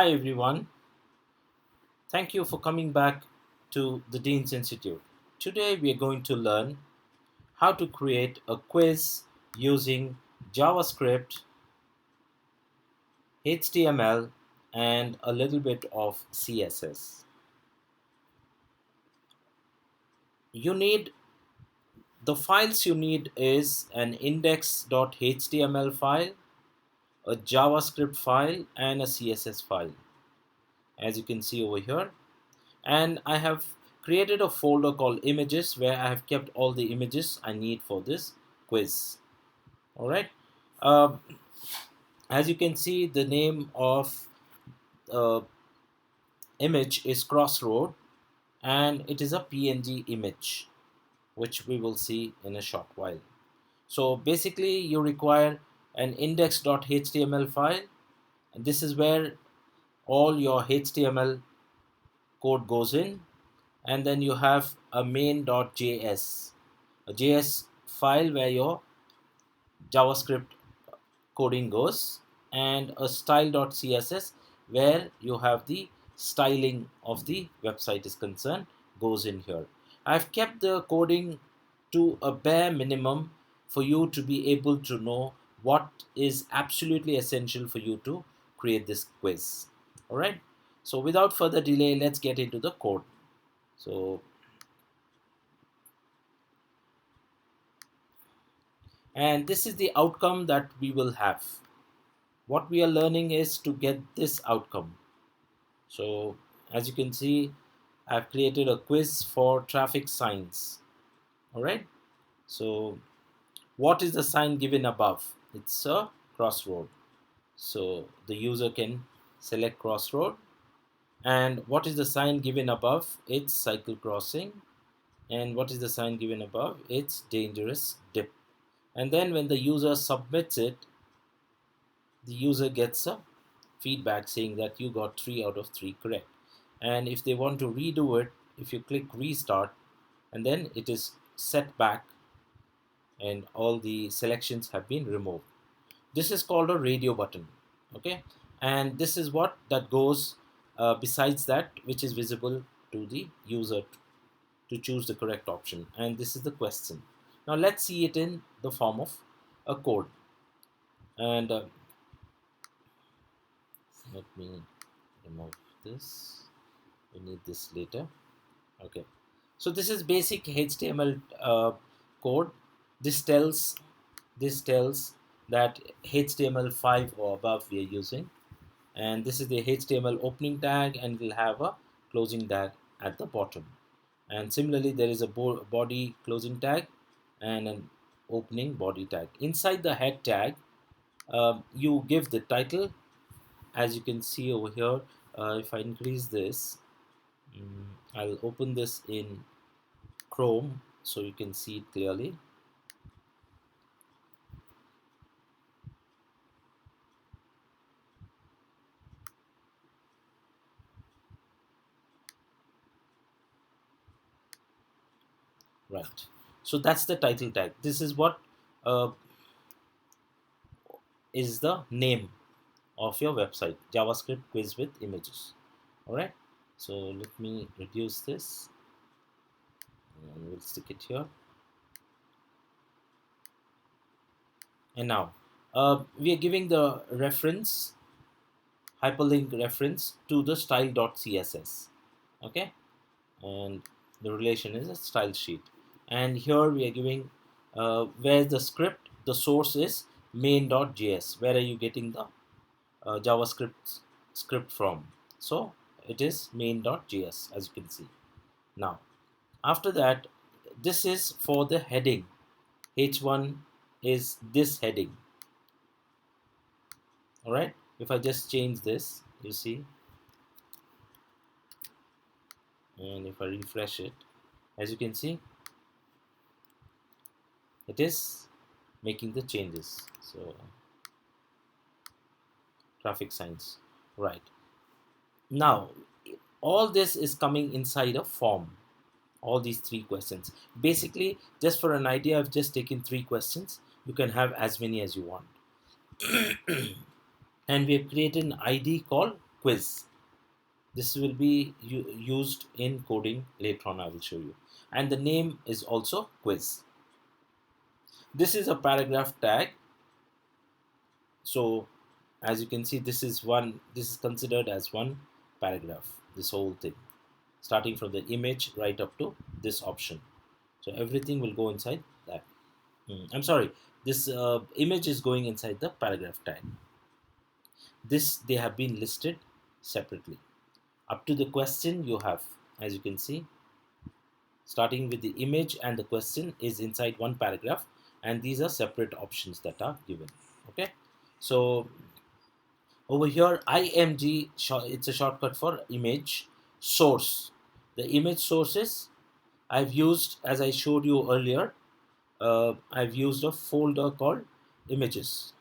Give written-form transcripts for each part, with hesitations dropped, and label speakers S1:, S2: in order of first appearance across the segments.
S1: Hi everyone, thank you for coming back to the Dean's Institute. Today we are going to learn how to create a quiz using JavaScript, HTML, and a little bit of CSS. You need the files you need is an index.html file, a JavaScript file, and a CSS file, as you can see over here. And I have created a folder called images where I have kept all the images I need for this quiz. All right. Uh, as you can see, the name of uh, image is Crossroad, and it is a PNG image, which we will see in a short while. So basically, you require an index.html file, and this is where all your HTML code goes in, and then you have a main.js, a JS file where your JavaScript coding goes, and a style.css where you have the styling of the website is concerned goes in here. I've kept the coding to a bare minimum for you to be able to know what is absolutely essential for you to create this quiz. All right. So without further delay, let's get into the code. So, and this is the outcome that we will have. What we are learning is to get this outcome. So as you can see, I've created a quiz for traffic signs. All right. So what is the sign given above? It's a crossroad. So the user can select crossroad. And what is the sign given above? It's cycle crossing. And what is the sign given above? It's dangerous dip. And then when the user submits it, the user gets a feedback saying that you got 3 out of 3 correct. And if they want to redo it, if you click restart, and then it is set back and all the selections have been removed. This is called a radio button. Okay, and this is what that goes besides that, which is visible to the user to choose the correct option. And this is the question. Now let's see it in the form of a code. And let me remove this. We need this later. Okay, so this is basic HTML code. This tells that HTML5 or above we are using, and this is the HTML opening tag, and we'll have a closing tag at the bottom. And similarly, there is a body closing tag and an opening body tag. Inside the head tag, you give the title, as you can see over here. If I increase this, I'll open this in Chrome so you can see it clearly. Right. So that's the title tag. This is what uh, is the name of your website, JavaScript quiz with images. All right. So let me reduce this and we'll stick it here. And now we are giving the reference, hyperlink reference to the style.css. Okay. And the relation is a style sheet. And here we are giving where the script, the source is main.js. Where are you getting the JavaScript script from? So it is main.js, as you can see. Now, after that, this is for the heading. H1 is this heading. All right. If I just change this, you see, and if I refresh it, as you can see, it is making the changes. So traffic signs, right. Now all this is coming inside a form, all these 3 questions. Basically, just for an idea, I've just taken 3 questions. You can have as many as you want. And we have created an ID called quiz. This will be used in coding later on. I will show you. And the name is also quiz. This is a paragraph tag. So as you can see, this is considered as one paragraph, this whole thing, starting from the image right up to this option. So everything will go inside that. I'm sorry, this image is going inside the paragraph tag. This, they have been listed separately. Up to the question you have, as you can see, starting with the image and the question is inside one paragraph, and these are separate options that are given. Okay, so over here, img, it's a shortcut for image source. The image sources I've used, as I showed you earlier, I've used a folder called images.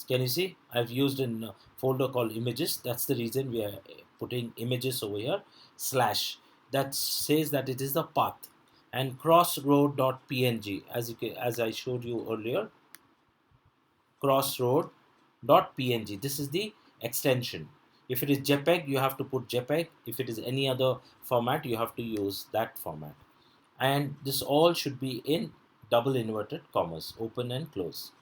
S1: Can you see? I've used a folder called images. That's the reason we are putting images over here. Slash, that says that it is the path. And crossroad.png, as I showed you earlier, crossroad.png. This is the extension. If it is JPEG, you have to put JPEG. If it is any other format, you have to use that format. And this all should be in double inverted commas, open and close.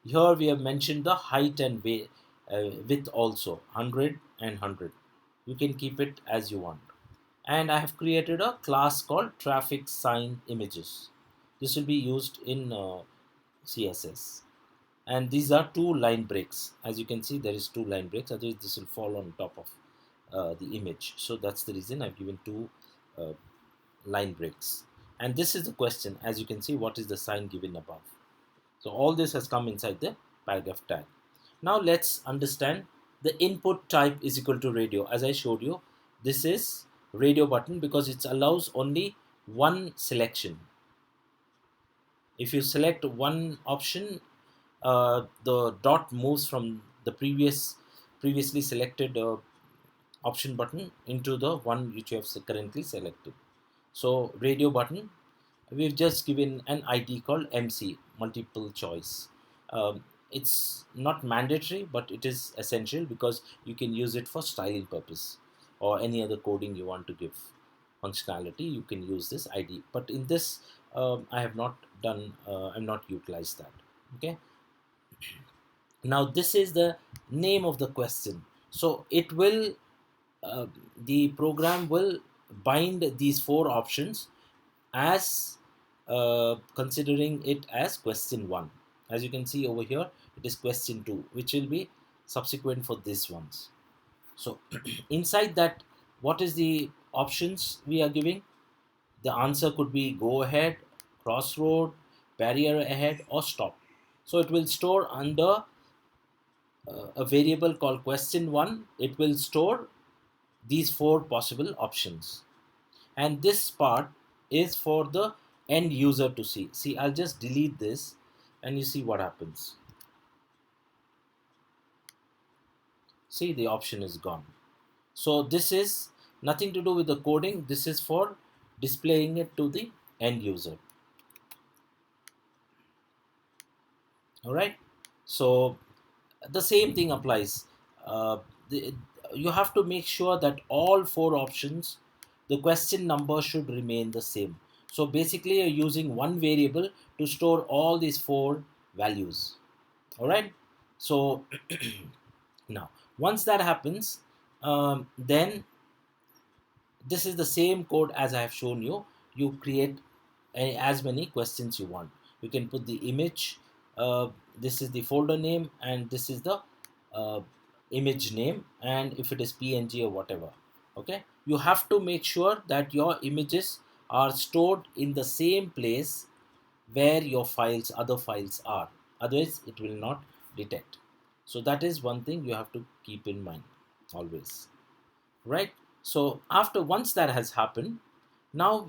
S1: Here we have mentioned the height and width also, 100 and 100. You can keep it as you want. And I have created a class called traffic sign images. This will be used in CSS. And these are two line breaks. As you can see, there is two line breaks, otherwise this will fall on top of the image. So that's the reason I've given two uh, line breaks. And this is the question. As you can see, what is the sign given above? So all this has come inside the paragraph tag. Now let's understand the input type is equal to radio. As I showed you, this is radio button because it allows only one selection. If you select one option, the dot moves from the previously selected option button into the one which you have currently selected. So radio button, we've just given an ID called MC, multiple choice. It's not mandatory, but it is essential because you can use it for styling purpose or any other coding you want to give functionality. You can use this ID, but in this I have not done. I'm not utilized that. Okay. Now this is the name of the question. So it will uh, the program will bind these four options as considering it as question 1. As you can see over here, it is question 2, which will be subsequent for these ones. So inside that, what is the options we are giving? The answer could be go ahead, crossroad, barrier ahead, or stop. So it will store under a variable called question 1. It will store these four possible options, and this part is for the end user to see. I'll just delete this and you see what happens. See, the option is gone. So this is nothing to do with the coding. This is for displaying it to the end user. All right. So the same thing applies. uh, the, you have to make sure that all four options, the question number should remain the same. So basically you're using one variable to store all these four values. All right. So now once that happens, then this is the same code as I have shown you. You create as many questions you want. You can put the image. This is the folder name, and this is the uh, image name, and if it is PNG or whatever. Okay, you have to make sure that your images are stored in the same place where your other files are. Otherwise, it will not detect. So that is one thing you have to keep in mind always, right? So after once that has happened, now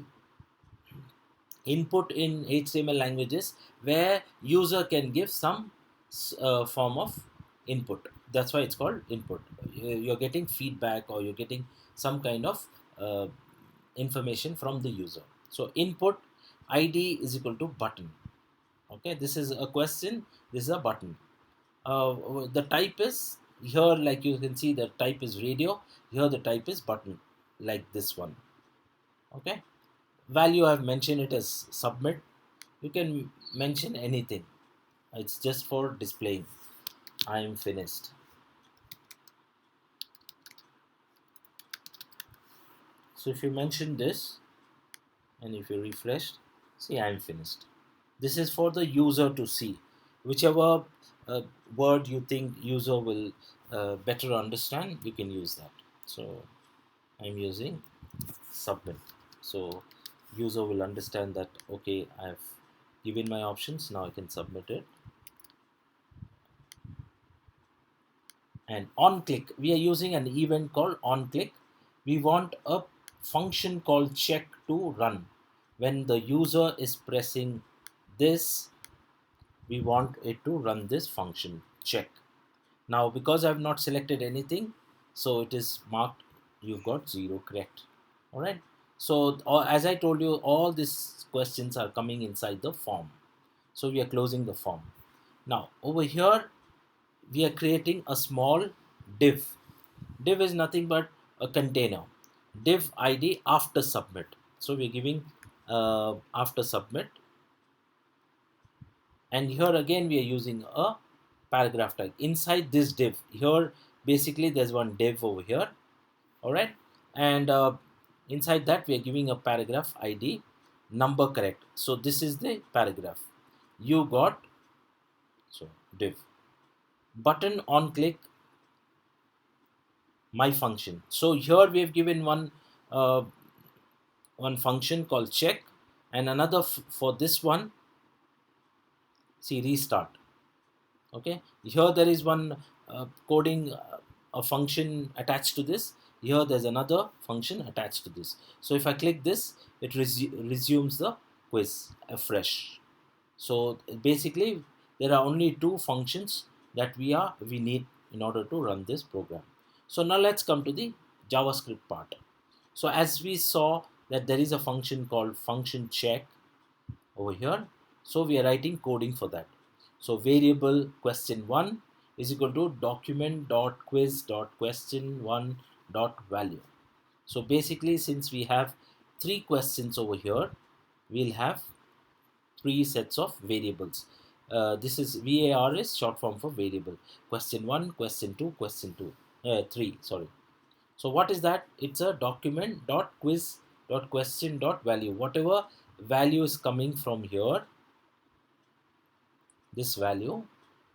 S1: input in HTML languages where user can give some form of input. That's why it's called input. You're getting feedback or you're getting some kind of uh, information from the user. So input ID is equal to button. Okay, this is a question, this is a button. The type is here, like you can see, the type is radio. Here the type is button, like this one. Okay. Value, I've mentioned it as submit. You can mention anything. It's just for displaying. I am finished. So if you mention this and if you refresh, see, I am finished. This is for the user to see. Whichever uh, word you think user will better understand, you can use that. So I'm using submit. So user will understand that, okay, I've given my options, now I can submit it. And on click, we are using an event called on click. We want a function called check to run. When the user is pressing this, we want it to run this function check. Now because I've not selected anything, so it is marked you've got 0, correct. All right. So as I told you, all these questions are coming inside the form. So we are closing the form. Now over here we are creating a small div. Div is nothing but a container. Div id after submit. So we're giving after submit, and here again we are using a paragraph tag inside this div. Here basically there's one div over here. All right. And inside that we are giving a paragraph id number correct. So this is the paragraph you got. So div button on click my function. So here we have given uh, one function called check, and another for this one, see, restart. Okay, here there is one coding a function attached to this. Here there's another function attached to this. So if I click this, it resumes the quiz afresh. So basically there are only two functions that we need in order to run this program. So now let's come to the JavaScript part. So as we saw that there is a function called function check over here. So we are writing coding for that. So variable question1 is equal to document.quiz.question1.value. So basically, since we have three questions over here, we'll have three sets of variables. This is VAR is short form for variable. Question 1, question 2, question 2, 3, sorry. So what is that? It's a document dot quiz dot question dot value. Whatever value is coming from here, this value,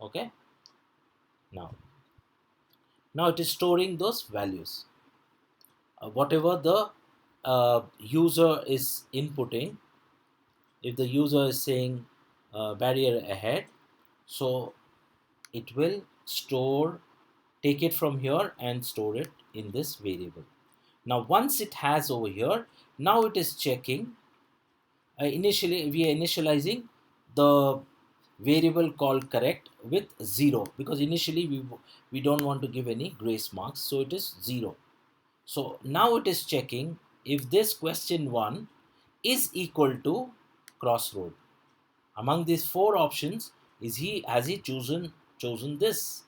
S1: okay. Now it is storing those values. Whatever the user is inputting, if the user is saying barrier ahead, so it will take it from here and store it in this variable. Now once it has over here, now it is checking. Initially we are initializing the variable called correct with 0, because initially we don't want to give any grace marks, so it is 0. So now it is checking if this question 1 is equal to crossroad. Among these four options, has he chosen this?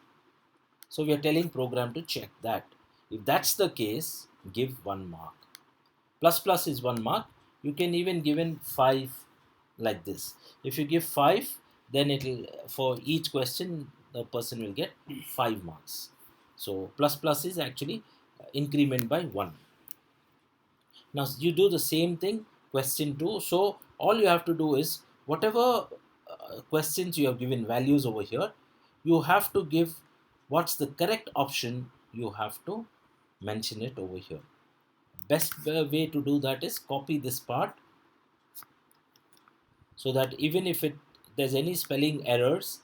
S1: So we are telling program to check that. If that's the case, give 1 mark. Plus plus is 1 mark. You can even give in 5, like this. If you give 5, then it'll, for each question the person will get 5 marks. So plus plus is actually increment by 1. Now you do the same thing, question 2. So all you have to do is whatever questions you have given values over here, you have to give what's the correct option, you have to mention it over here. Best way to do that is copy this part, so that even if there's any spelling errors,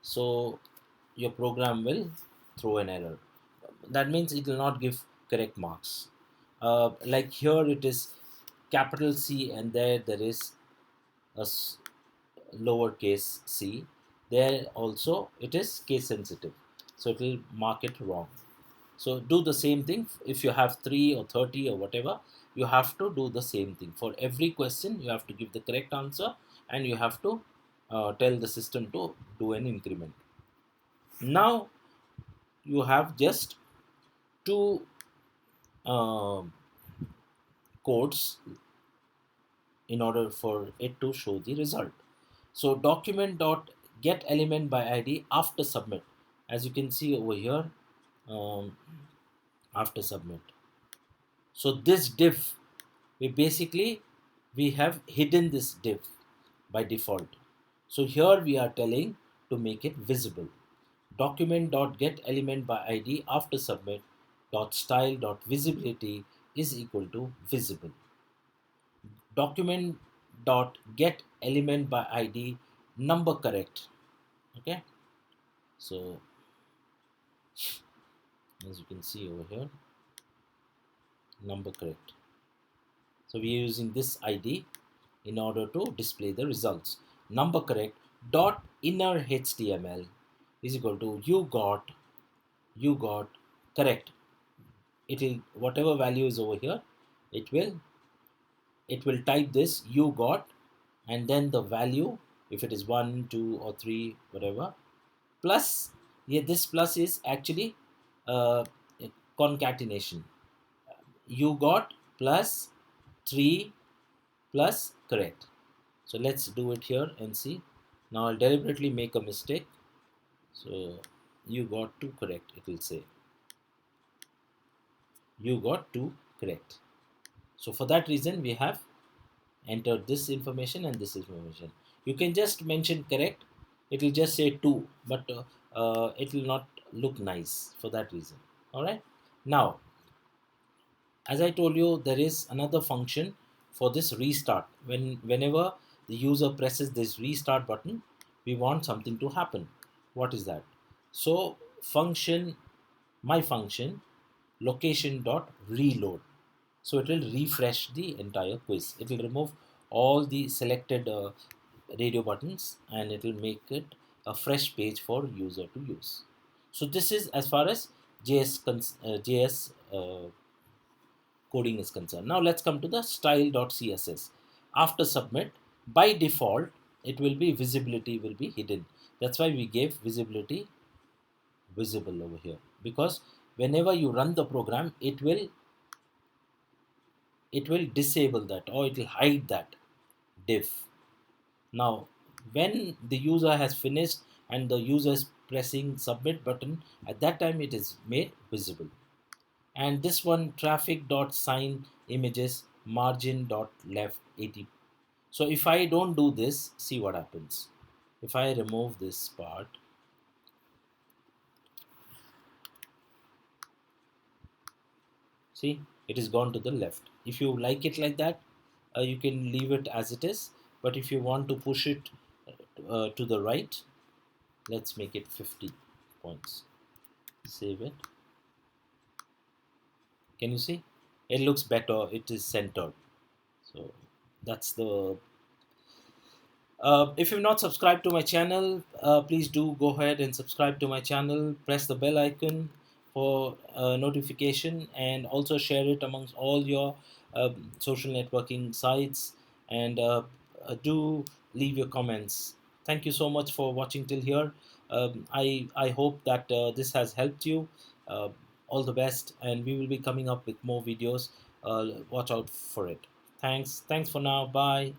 S1: so your program will throw an error. That means it will not give correct marks. Like here it is capital C, and there is a lowercase c. There also it is case sensitive, so it will mark it wrong. So do the same thing. If you have 3 or 30 or whatever, you have to do the same thing. For every question, you have to give the correct answer, and you have to tell the system to do an increment. Now you have just two uh, codes in order for it to show the result. So document.getElementById after submit, as you can see over here, um, after submit. So this div, we have hidden this div by default. So here we are telling to make it visible. Document.getElementById after submit dot style dot visibility is equal to visible. Document dot get element by id number correct. Okay, so as you can see over here, number correct. So we are using this id in order to display the results. Number correct dot innerHTML is equal to you got correct. It will, whatever value is over here, it will type this you got, and then the value, if it is 1 2 or 3 whatever, plus, yeah, this plus is actually uh, a concatenation. You got plus 3 plus correct. So let's do it here and see. Now I'll deliberately make a mistake. So you got 2 correct, it will say you got 2 correct. So for that reason we have entered this information and this information. You can just mention correct, it will just say 2, but it will not look nice for that reason. All right. Now, as I told you, there is another function for this restart. Whenever the user presses this restart button, we want something to happen. What is that? So function, my function, location.reload. So it will refresh the entire quiz. It will remove all the selected radio buttons, and it will make it a fresh page for user to use. So this is as far as JS coding is concerned. Now let's come to the style.css. After submit, by default, it will be visibility will be hidden. That's why we gave visibility visible over here, because whenever you run the program, it will disable that, or it will hide that div. Now, when the user has finished and the user is pressing submit button, at that time it is made visible. And this one, traffic dot sign images margin dot left 80. So if I don't do this, see what happens. If I remove this part, see, it is gone to the left. If you like it like that, you can leave it as it is. But if you want to push it to the right, let's make it 50 points. Save it. Can you see? It looks better. It is centered. So that's the. If you've not subscribed to my channel, please do go ahead and subscribe to my channel. Press the bell icon for notification, and also share it amongst all your social networking sites. And do leave your comments. Thank you so much for watching till here. I hope that this has helped you. Uh, all the best, and we will be coming up with more videos. Watch out for it. Thanks for now. Bye.